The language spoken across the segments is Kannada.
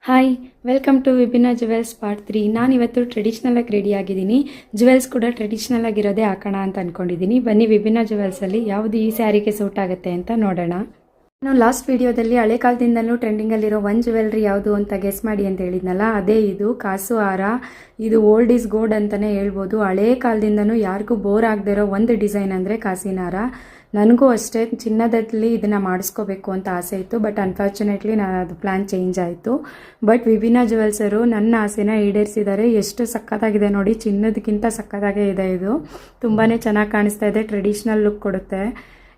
ಹಾಯ್, ವೆಲ್ಕಮ್ ಟು ವಿಭಿನ್ನ ಜುವೆಲ್ಸ್ ಪಾರ್ಟ್ 3. ನಾನು ಇವತ್ತು ಟ್ರೆಡಿಷ್ನಲಾಗಿ ರೆಡಿ ಆಗಿದ್ದೀನಿ. ಜುವೆಲ್ಸ್ ಕೂಡ ಟ್ರೆಡಿಷ್ನಲ್ ಆಗಿರೋದೇ ಹಾಕೋಣ ಅಂತ ಅಂದ್ಕೊಂಡಿದ್ದೀನಿ. ಬನ್ನಿ ವಿಭಿನ್ನ ಜುವೆಲ್ಸಲ್ಲಿ ಯಾವುದು ಈ ಸ್ಯಾರಿಗೆ ಸೂಟ್ ಆಗುತ್ತೆ ಅಂತ ನೋಡೋಣ. ನಾನು ಲಾಸ್ಟ್ ವಿಡಿಯೋದಲ್ಲಿ ಹಳೆ ಕಾಲದಿಂದಲೂ ಟ್ರೆಂಡಿಂಗಲ್ಲಿರೋ ಒನ್ ಜುವೆಲ್ರಿ ಯಾವುದು ಅಂತ ಗೆಸ್ ಮಾಡಿ ಅಂತ ಹೇಳಿದ್ನಲ್ಲ, ಅದೇ ಇದು ಕಾಸು ಹಾರ. ಇದು ಓಲ್ಡ್ ಈಸ್ ಗೋಲ್ಡ್ ಅಂತಲೇ ಹೇಳ್ಬೋದು. ಹಳೆ ಕಾಲದಿಂದನೂ ಯಾರಿಗೂ ಬೋರ್ ಆಗದೆ ಇರೋ ಒಂದು ಡಿಸೈನ್ ಅಂದರೆ ಕಾಸಿನ ಹಾರ. ನನಗೂ ಅಷ್ಟೇ ಚಿನ್ನದಲ್ಲಿ ಇದನ್ನು ಮಾಡಿಸ್ಕೋಬೇಕು ಅಂತ ಆಸೆ ಇತ್ತು, ಬಟ್ ಅನ್ಫಾರ್ಚುನೇಟ್ಲಿ ನಾನು ಅದು ಪ್ಲ್ಯಾನ್ ಚೇಂಜ್ ಆಯಿತು. ಬಟ್ ವಿಭಿನ್ನ ಜುವೆಲ್ಸರು ನನ್ನ ಆಸೆನ ಈಡೇರಿಸಿದ್ದಾರೆ. ಎಷ್ಟು ಸಕ್ಕತ್ತಾಗಿದೆ ನೋಡಿ, ಚಿನ್ನದಕ್ಕಿಂತ ಸಕ್ಕತ್ತಾಗೇ ಇದೆ. ಇದು ತುಂಬಾ ಚೆನ್ನಾಗಿ ಕಾಣಿಸ್ತಾ ಇದೆ, ಟ್ರೆಡಿಷ್ನಲ್ ಲುಕ್ ಕೊಡುತ್ತೆ.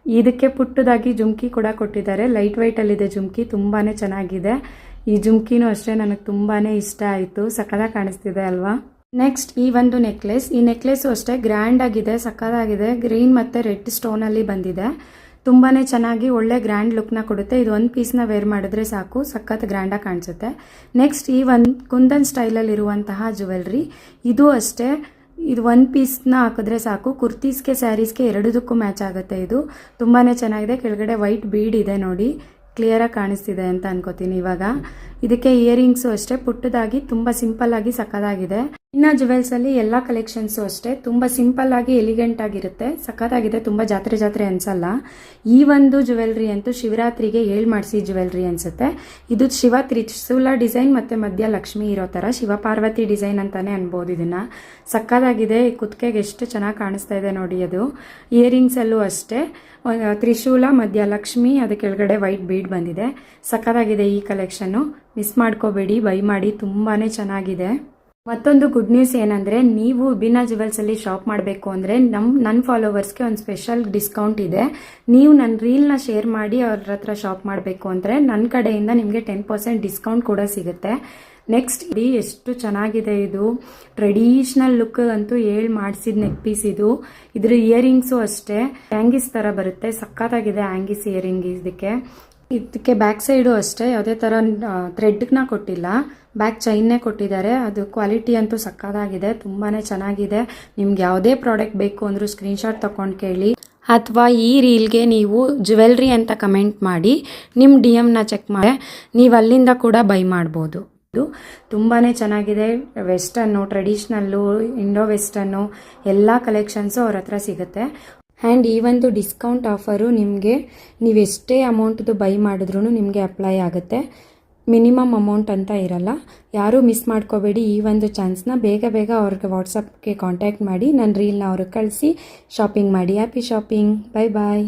ಇದಕ್ಕೆ ಪುಟ್ಟದಾಗಿ ಜುಮ್ಕಿ ಕೂಡ ಕೊಟ್ಟಿದ್ದಾರೆ. ಲೈಟ್ ವೆಯ್ಟಲ್ಲಿದೆ ಜುಮ್ಕಿ, ತುಂಬಾ ಚೆನ್ನಾಗಿದೆ. ಈ ಜುಮ್ಕಿನೂ ಅಷ್ಟೇ ನನಗೆ ತುಂಬಾ ಇಷ್ಟ ಆಯಿತು, ಸಕ್ಕತ್ತಾಗಿ ಕಾಣಿಸ್ತಿದೆ ಅಲ್ವಾ. ನೆಕ್ಸ್ಟ್ ಈ ಒಂದು ನೆಕ್ಲೆಸ್. ಈ ನೆಕ್ಲೆಸ್ಸು ಅಷ್ಟೇ ಗ್ರ್ಯಾಂಡ್ ಆಗಿದೆ, ಸಕ್ಕತ್ತಾಗಿದೆ. ಗ್ರೀನ್ ಮತ್ತು ರೆಡ್ ಸ್ಟೋನಲ್ಲಿ ಬಂದಿದೆ. ತುಂಬಾ ಚೆನ್ನಾಗಿ ಒಳ್ಳೆ ಗ್ರ್ಯಾಂಡ್ ಲುಕ್ನ ಕೊಡುತ್ತೆ. ಇದು ಒಂದು ಪೀಸ್ನ ವೇರ್ ಮಾಡಿದ್ರೆ ಸಾಕು, ಸಖತ್ ಗ್ರ್ಯಾಂಡಾಗಿ ಕಾಣಿಸುತ್ತೆ. ನೆಕ್ಸ್ಟ್ ಈ ಒಂದು ಕುಂದನ್ ಸ್ಟೈಲಲ್ಲಿರುವಂತಹ ಜುವೆಲ್ರಿ. ಇದು ಅಷ್ಟೇ, ಇದು ಒಂದು ಪೀಸ್ನ ಹಾಕಿದ್ರೆ ಸಾಕು, ಕುರ್ತೀಸ್ಗೆ ಸ್ಯಾರೀಸ್ಗೆ ಎರಡದಕ್ಕೂ ಮ್ಯಾಚ್ ಆಗುತ್ತೆ. ಇದು ತುಂಬಾ ಚೆನ್ನಾಗಿದೆ. ಕೆಳಗಡೆ ವೈಟ್ ಬೀಡ್ ಇದೆ ನೋಡಿ, ಕ್ಲಿಯರಾಗಿ ಕಾಣಿಸ್ತಿದೆ ಅಂತ ಅನ್ಕೋತೀನಿ ಇವಾಗ. ಇದಕ್ಕೆ ಇಯರಿಂಗ್ಸು ಅಷ್ಟೇ ಪುಟ್ಟದಾಗಿ ತುಂಬ ಸಿಂಪಲ್ ಆಗಿ ಸಕ್ಕತ್ತಾಗಿದೆ. ಇನ್ನು ಜುವೆಲ್ಸಲ್ಲಿ ಎಲ್ಲ ಕಲೆಕ್ಷನ್ಸು ಅಷ್ಟೇ ತುಂಬ ಸಿಂಪಲ್ ಆಗಿ ಎಲಿಗೆಂಟ್ ಆಗಿರುತ್ತೆ, ಸಕ್ಕತ್ತಾಗಿದೆ. ತುಂಬ ಜಾತ್ರೆ ಅನ್ಸಲ್ಲ. ಈ ಒಂದು ಜುವೆಲ್ರಿ ಅಂತೂ ಶಿವರಾತ್ರಿಗೆ ಮಾಡಿಸಿ ಜುವೆಲ್ರಿ ಅನ್ಸುತ್ತೆ. ಇದು ಶಿವ ತ್ರಿಶೂಲ ಡಿಸೈನ್ ಮತ್ತು ಮಧ್ಯ ಲಕ್ಷ್ಮಿ ಇರೋ ಥರ ಶಿವ ಪಾರ್ವತಿ ಡಿಸೈನ್ ಅಂತಾನೆ ಅನ್ಬೋದು. ಇದನ್ನು ಸಕ್ಕತ್ತಾಗಿದೆ. ಕುತ್ತಿಗೆಗೆ ಎಷ್ಟು ಚೆನ್ನಾಗಿ ಕಾಣಿಸ್ತಾ ಇದೆ ನೋಡಿ. ಅದು ಇಯರಿಂಗ್ಸಲ್ಲೂ ಅಷ್ಟೇ ತ್ರಿಶೂಲ ಮಧ್ಯ ಲಕ್ಷ್ಮಿ, ಅದು ಕೆಳಗಡೆ ವೈಟ್ ಬೀಡ್ ಬಂದಿದೆ. ಸಕ್ಕತ್ತಾಗಿದೆ ಈ ಕಲೆಕ್ಷನ್ನು, ಮಿಸ್ ಮಾಡ್ಕೋಬೇಡಿ, ಬೈ ಮಾಡಿ, ತುಂಬಾ ಚೆನ್ನಾಗಿದೆ. ಮತ್ತೊಂದು ಗುಡ್ ನ್ಯೂಸ್ ಏನಂದರೆ, ನೀವು ವಿಭಿನ್ನ ಜುವೆಲ್ಸಲ್ಲಿ ಶಾಪ್ ಮಾಡಬೇಕು ಅಂದರೆ ನನ್ನ ಫಾಲೋವರ್ಸ್ಗೆ ಒಂದು ಸ್ಪೆಷಲ್ ಡಿಸ್ಕೌಂಟ್ ಇದೆ. ನೀವು ನನ್ನ ರೀಲ್ನ ಶೇರ್ ಮಾಡಿ ಅವ್ರ ಹತ್ರ ಶಾಪ್ ಮಾಡಬೇಕು ಅಂದರೆ ನನ್ನ ಕಡೆಯಿಂದ ನಿಮಗೆ 10% ಡಿಸ್ಕೌಂಟ್ ಕೂಡ ಸಿಗುತ್ತೆ. ನೆಕ್ಸ್ಟ್ ಇಡೀ ಎಷ್ಟು ಚೆನ್ನಾಗಿದೆ ಇದು, ಟ್ರೆಡಿಷ್ನಲ್ ಲುಕ್ ಅಂತೂ ಮಾಡಿಸಿದ ನೆಕ್ ಪೀಸ್ ಇದು. ಇದ್ರ ಇಯರಿಂಗ್ಸು ಅಷ್ಟೇ ಹ್ಯಾಂಗಿಸ್ ಥರ ಬರುತ್ತೆ, ಸಕ್ಕತ್ತಾಗಿದೆ ಹ್ಯಾಂಗಿಸ್ ಇಯರಿಂಗ್. ಇದಕ್ಕೆ ಬ್ಯಾಕ್ ಸೈಡು ಅಷ್ಟೇ ಯಾವುದೇ ಥರ ಥ್ರೆಡ್ನ ಕೊಟ್ಟಿಲ್ಲ, ಬ್ಯಾಕ್ ಚೈನ್ನೇ ಕೊಟ್ಟಿದ್ದಾರೆ. ಅದು ಕ್ವಾಲಿಟಿ ಅಂತೂ ಸಕ್ಕತ್ತಾಗಿದೆ, ತುಂಬಾ ಚೆನ್ನಾಗಿದೆ. ನಿಮ್ಗೆ ಯಾವುದೇ ಪ್ರಾಡಕ್ಟ್ ಬೇಕು ಅಂದರೂ ಸ್ಕ್ರೀನ್ಶಾಟ್ ತೊಗೊಂಡು ಕೇಳಿ, ಅಥವಾ ಈ ರೀಲ್ಗೆ ನೀವು ಜುವೆಲ್ರಿ ಅಂತ ಕಮೆಂಟ್ ಮಾಡಿ ನಿಮ್ಮ DM ಚೆಕ್ ಮಾಡಿ ನೀವು ಅಲ್ಲಿಂದ ಕೂಡ ಬೈ ಮಾಡ್ಬೋದು. ಇದು ತುಂಬಾ ಚೆನ್ನಾಗಿದೆ. ವೆಸ್ಟರ್ನು, ಟ್ರೆಡಿಷ್ನಲ್ಲು, ಇಂಡೋ ವೆಸ್ಟರ್ನು ಎಲ್ಲ ಕಲೆಕ್ಷನ್ಸು ಅವ್ರ ಹತ್ರ ಸಿಗುತ್ತೆ. ಆ್ಯಂಡ್ ಈ ಒಂದು ಡಿಸ್ಕೌಂಟ್ ಆಫರು ನಿಮಗೆ ನೀವೆಷ್ಟೇ ಅಮೌಂಟ್ದು ಬೈ ಮಾಡಿದ್ರೂ ನಿಮಗೆ ಅಪ್ಲೈ ಆಗುತ್ತೆ. ಮಿನಿಮಮ್ ಅಮೌಂಟ್ ಅಂತ ಇರಲ್ಲ. ಯಾರೂ ಮಿಸ್ ಮಾಡ್ಕೋಬೇಡಿ ಈ ಒಂದು ಚಾನ್ಸ್ನ. ಬೇಗ ಅವ್ರಿಗೆ ವಾಟ್ಸಪ್ಗೆ ಕಾಂಟ್ಯಾಕ್ಟ್ ಮಾಡಿ ನನ್ನ ರೀಲ್ನ ಅವ್ರಿಗೆ ಕಳಿಸಿ ಶಾಪಿಂಗ್ ಮಾಡಿ. Happy shopping. ಬೈ ಬಾಯ್.